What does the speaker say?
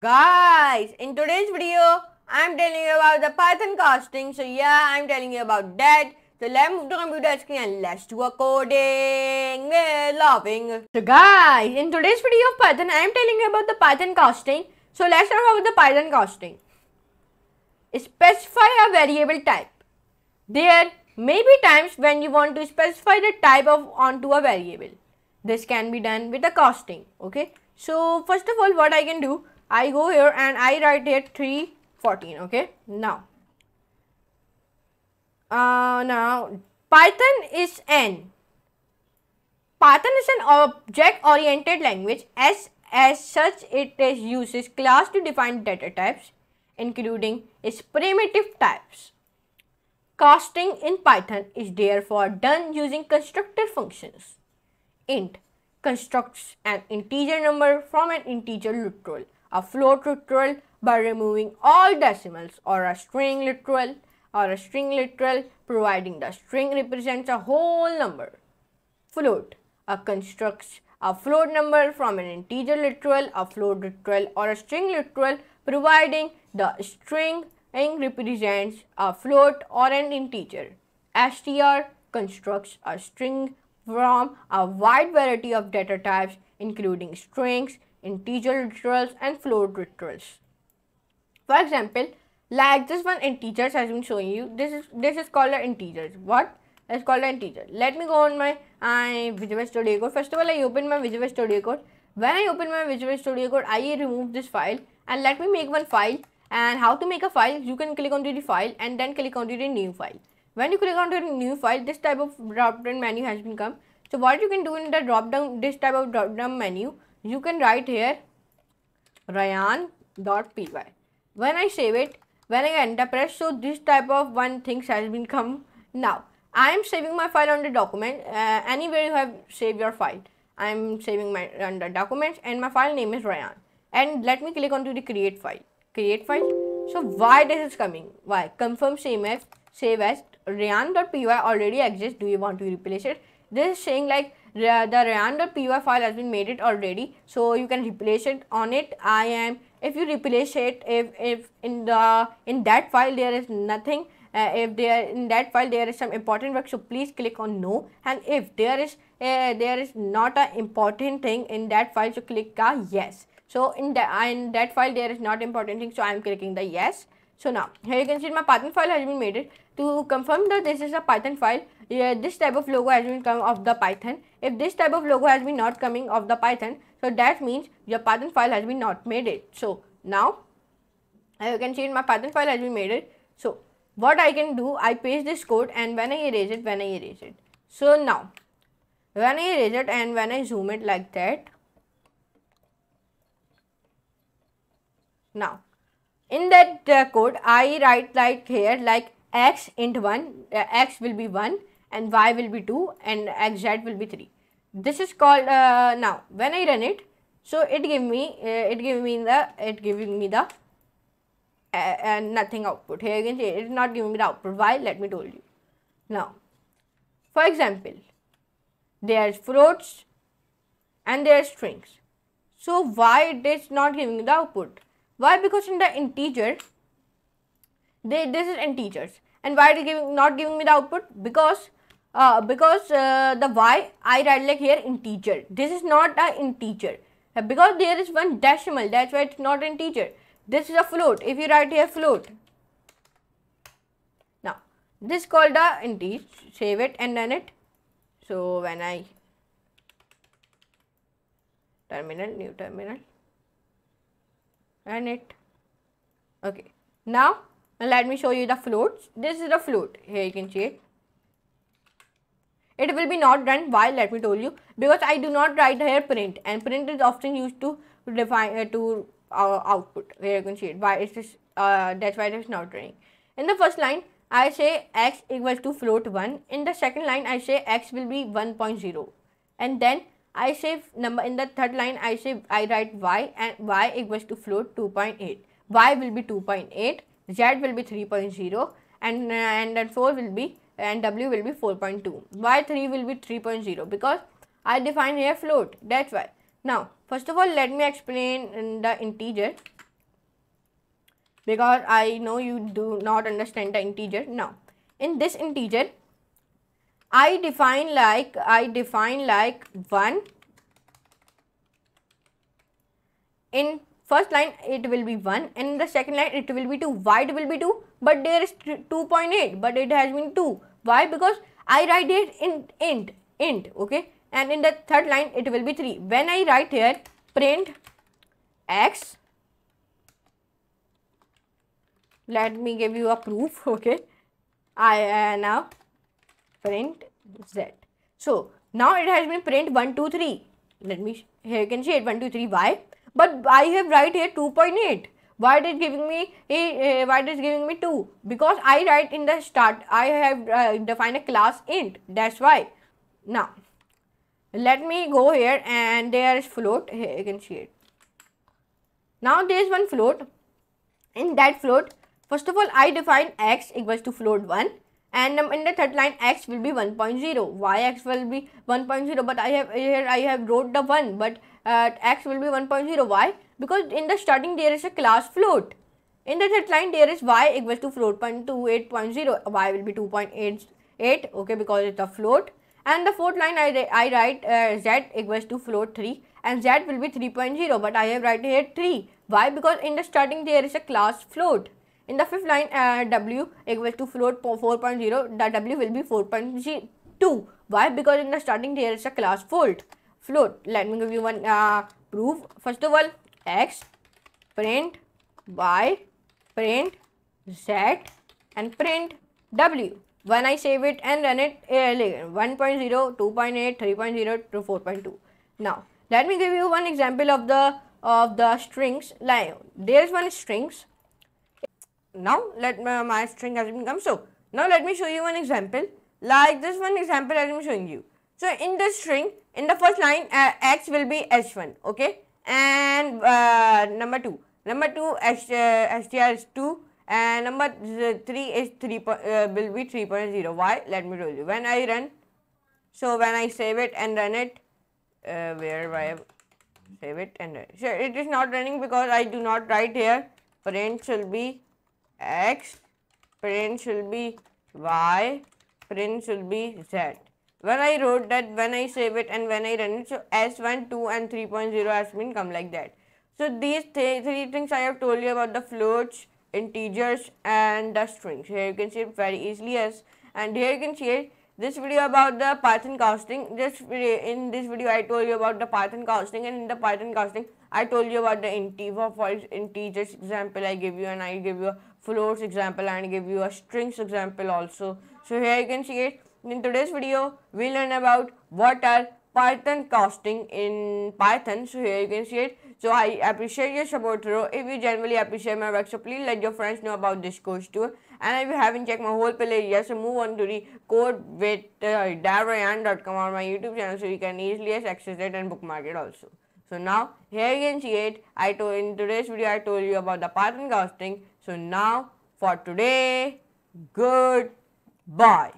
Guys, in today's video, I'm telling you about the Python casting. So yeah, I'm telling you about that. So let's move to computer screen and let's do a coding. We're laughing. So guys, in today's video of Python, I'm telling you about the Python casting. So let's talk about the Python casting. Specify a variable type. There may be times when you want to specify the type of onto a variable. This can be done with a casting. Okay. So first of all, what I can do, I go here and I write here 314. Okay. Now Python is an object oriented language. As such, it uses class to define data types, including its primitive types. Casting in Python is therefore done using constructor functions. Int constructs an integer number from an integer literal, a float literal by removing all decimals, or a string literal providing the string represents a whole number. Float constructs a float number from an integer literal, a float literal, or a string literal providing the string represents a float or an integer. str constructs a string from a wide variety of data types, including strings, integer literals, and float literals. For example, like this one integers has been showing you. This is called an integers. What? It's called an integer. Let me go on my Visual Studio Code. First of all, I open my Visual Studio Code. When I open my Visual Studio Code, I remove this file and let me make one file. And how to make a file? You can click onto the file and then click onto the new file. When you click onto the new file, this type of drop down menu has been come. So what you can do in the this type of drop down menu, you can write here Ryan.py. When I save it, when I enter press, so this type of one things has been come. Now I am saving my file on the document. Anywhere you have saved your file, I am saving my under documents and my file name is Ryan. And let me click onto the create file. So why this is coming? Why? Confirm save as Ryan.py already exists. Do you want to replace it? This is saying like the Ryan.py file has been made it already, so you can replace it on it. If you replace it, if in that file there is nothing, if there in that file there is some important work, so please click on no. And if there is not a important thing in that file, so click yes. So in that file there is not important thing, so I am clicking the yes. So now here you can see my Python file has been made it. To confirm that this is a Python file, this type of logo has been come of the Python. If this type of logo has been not coming of the Python, so that means your Python file has been not made it. So now you can see my Python file has been made it. So what I can do, I paste this code and when I erase it, so now when I erase it and when I zoom it like that, now in that code I write like here like x int 1, x will be 1 and y will be 2 and xz will be 3. This is called now when I run it, so it giving me the nothing output. Here you can see it is not giving me the output. Why? Let me tell you. Now for example, there is floats and there are strings. So why it is not giving the output? Why? Because in the integer, this is integers. And why it is not giving me the output? Because the y I write like here integer. This is not an integer because there is one decimal. That's why it's not integer. This is a float. If you write here float, now this is called the integer. Save it and run it. So when I new terminal, run it. Okay. Now let me show you the floats. This is the float. Here you can see it. It will be not run. Why? Let me tell you. Because I do not write here print, and print is often used to define output. Here you can see it. Why is this? That's why it is not running. In the first line, I say x equals to float 1. In the second line, I say x will be 1.0, and then I say number. In the third line, I write y and y equals to float 2.8. Y will be 2.8. Z will be 3.0 and then 4 will be and W will be 4.2. Why 3 will be 3.0? Because I define here float. That's why. Now, first of all, let me explain in the integer. because I know you do not understand the integer. Now in this integer I define like 1. In first line it will be 1 and in the second line it will be 2. Why it will be 2? But there is 2.8 but it has been 2. Why? Because I write it in int, okay, and in the third line it will be 3. When I write here print x, let me give you a proof, okay, I now print z. So now it has been print 1 2 3. Let me, here you can see it 1 2 3. Why? But I have write here 2.8. Why it is giving me why it is giving me 2? Because I write in the start I have defined a class int, that's why. Now let me go here and there is float. Here you can see it. Now there is one float. In that float, first of all I define x equals to float 1 and in the third line x will be 1.0. Why x will be 1.0? But I have here I have wrote the 1 but x will be 1.0. Why? Because in the starting there is a class float. In the third line there is y equals to float 28.0. Y will be 2.88, okay, because it's a float. And the fourth line I write z equals to float 3 and z will be 3.0, but I have write here 3. Why? Because in the starting there is a class float. In the fifth line w equals to float 4.0, the w will be 4.2. Why? Because in the starting there is a class float. Let me give you one proof. First of all, x, print y, print z and print w. When I save it and run it, 1.0, 2.8, 3.0 to 4.2. Now let me give you one example of the strings. Like there is one strings. Now let my string has become so. Now let me show you one example. Like this one example I am showing you. So in this string, in the first line x will be h1, okay, and number 2 str is 2 and number 3 is 3 will be 3.0. Why? Let me tell you. When I run, so when I save it and run it, where I have save it and run it. So it is not running because I do not write here print shall be x, print shall be y, print shall be z. When I wrote that, when I save it and when I run it, so s1, 2 and 3.0 has been come like that. So these three things I have told you about the floats, integers and the strings. Here you can see it very easily as, and here you can see it, this video about the Python casting. In this video I told you about the Python casting, and in the Python casting I told you about the integers example I give you, and I give you a floats example and I give you a strings example also. So here you can see it. In today's video we learn about what are Python casting in Python. So here you can see it. So I appreciate your support, bro. If you genuinely appreciate my work, so please let your friends know about this course too. And if you haven't checked my whole playlist, so move on to the code with darryan.com on my YouTube channel, so you can easily access it and bookmark it also. So now here you can see it. In today's video I told you about the Python casting. So now for today, goodbye.